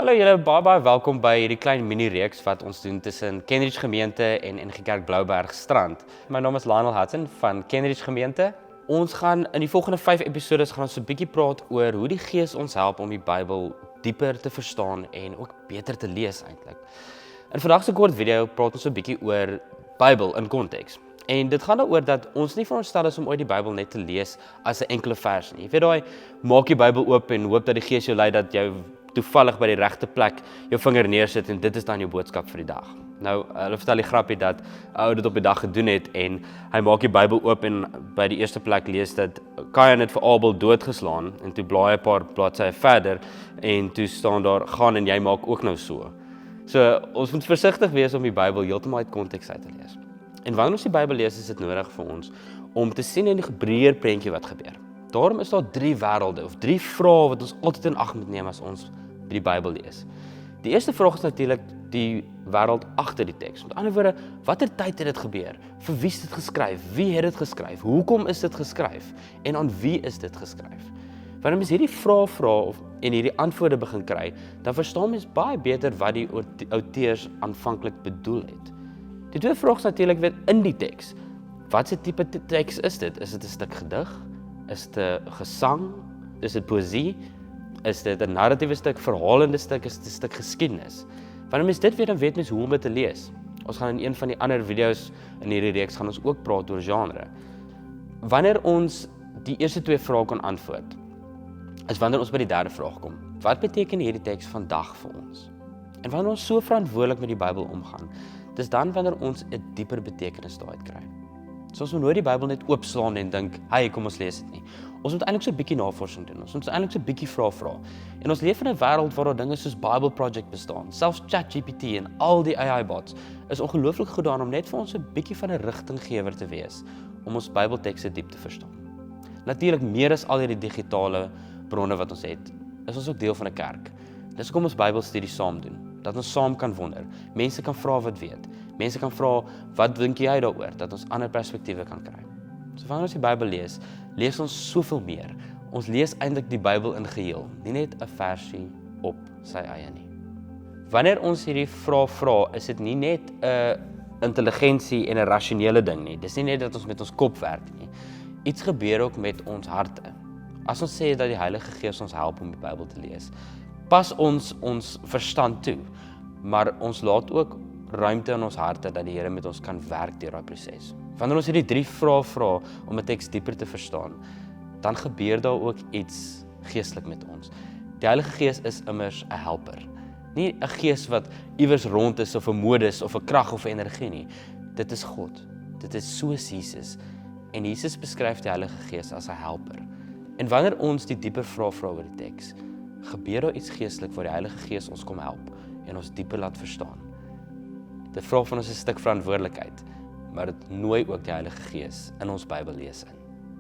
Hallo julle, baie welkom by hierdie klein mini-reeks wat ons doen tussen Kenridge Gemeente en NG Kerk Blouberg Strand. My naam is Lionel Hudson van Kenridge Gemeente. Ons gaan in die volgende 5 episodes gaan ons 'n bietjie praat oor hoe die Gees ons help om die Bybel dieper te verstaan en ook beter te lees eintlik. In vandag se kort video praat ons 'n bietjie oor Bybel in konteks. En dit gaan daaroor dat ons nie veronderstel is om ooit die Bybel net te lees as 'n enkele vers nie. Jy weet daai, maak die Bybel oop en hoop dat die Gees jou lei dat jy toevallig by die regte plek jou vinger neersit en dit is dan jou boodskap vir die dag. Nou, hulle vertel die grappie dat ou dit op die dag gedoen het en hy maak die Bybel oop en by die eerste plek lees dat Kain het vir Abel doodgeslaan en toe blaai 'n paar bladsye verder en toe staan daar gaan en jy maak ook nou so. So ons moet versigtig wees om die Bybel heeltemal uit konteks uit te lees. En wanneer ons die Bybel lees, is dit nodig vir ons om te sien in die breër prentjie wat gebeur. Daarom is daar 3 wêrelde of 3 vrae wat ons altyd in ag moet neem as ons die Bybel lees. Die eerste vraag is natuurlik die wêreld agter die teks. Met ander woorde, watter tyd het dit gebeur? Vir wie is dit geskryf? Wie het dit geskryf? Hoekom is dit geskryf? En aan wie is dit geskryf? Wanneer mens hierdie vrae vra en hierdie antwoorde begin kry, dan verstaan mens baie beter wat die outeurs aanvanklik bedoel het. Die tweede vraag is natuurlik weer in die teks. Wat se tipe teks is dit? Is dit 'n stuk gedig? Is dit 'n gesang? Is dit poësie? Is dit 'n narratiewe stuk, verhalende stuk, is dit 'n stuk geskiedenis? Wanneer mens dit weet, dan weet mens hoe om dit te lees. Ons gaan in een van die ander video's in hierdie reeks gaan ons ook praat oor genre. Wanneer ons die eerste 2 vrae kan antwoord, is wanneer ons by die derde vraag kom. Wat beteken hierdie teks vandag vir ons? En wanneer ons so verantwoordelik met die Bybel omgaan, dis dan wanneer ons 'n dieper betekenis daaruit kry. So ons moet nooit die Bybel net oopslaan en dink, "Hey, kom ons lees dit nie." Ons moet eintlik so 'n bietjie navorsing doen. Ons moet eintlik so 'n bietjie vrae vra. En ons leef in 'n wêreld waar daar dinge soos Bible Project bestaan. Selfs ChatGPT en al die AI bots is ongelooflik goed daarin om net vir ons 'n bietjie van 'n rigtinggewer te wees om ons Bybeltekste diep te verstaan. Natuurlik meer as al hierdie digitale bronne wat ons het, is ons ook deel van 'n kerk. Dis hoekom ons Bybelstudie saam doen. Dat ons saam kan wonder. Mense kan vra wat weet. Mense kan vra, wat dink jy daaroor? Dat ons ander perspektiewe kan kry. So wanneer ons die Bybel lees, lees ons soveel meer. Ons lees eintlik die Bybel in geheel, nie net 'n versie op sy eie nie. Wanneer ons hierdie vrae vra, is dit nie net 'n intelligensie en 'n rasionele ding nie. Dis nie net dat ons met ons kop werk nie. Iets gebeur ook met ons harte. As ons sê dat die Heilige Gees ons help om die Bybel te lees, pas ons verstand toe, maar ons laat ook ruimte in ons harte dat die Here met ons kan werk deur daai proses. Wanneer ons hierdie 3 vrae vra om 'n teks dieper te verstaan, dan gebeur daar ook iets geestelik met ons. Die Heilige Gees is immers 'n helper. Nie 'n gees wat iewers rond is of 'n modus of 'n krag of 'n energie nie. Dit is God. Dit is soos Jesus. En Jesus beskryf die Heilige Gees as 'n helper. En wanneer ons die dieper vrae vra oor die teks, gebeur daar iets geestelik waar die Heilige Gees ons kom help en ons dieper laat verstaan. Dit vra van ons 'n stuk verantwoordelikheid, maar dit nooi ook die Heilige Gees in ons Bybellees in.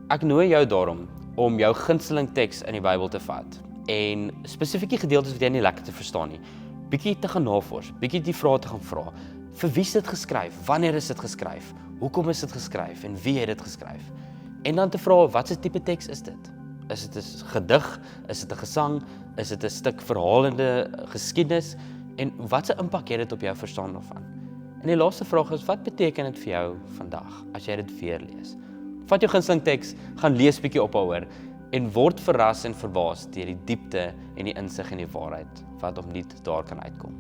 Ek nooi jou daarom om jou gunsteling teks in die Bybel te vat en spesifiek die gedeeltes wat jy nie lekker te verstaan nie, bietjie te gaan navors, bietjie die vrae te gaan vra. Vir wie is dit geskryf? Wanneer is dit geskryf? Hoekom is dit geskryf en wie het dit geskryf? En dan te vra, wat se tipe teks is dit? Is dit 'n gedig? Is dit 'n gesang? Is dit 'n stuk verhalende geskiedenis? En wat se impak het dit op jou verstaan daarvan? En die laaste vraag is, wat beteken dit vir jou vandag as jy dit weer lees? Vat jou gunsteling teks, gaan lees bietjie op daaroor en word verras en verbaas deur die diepte en die insig en die waarheid wat opnuut daar kan uitkom.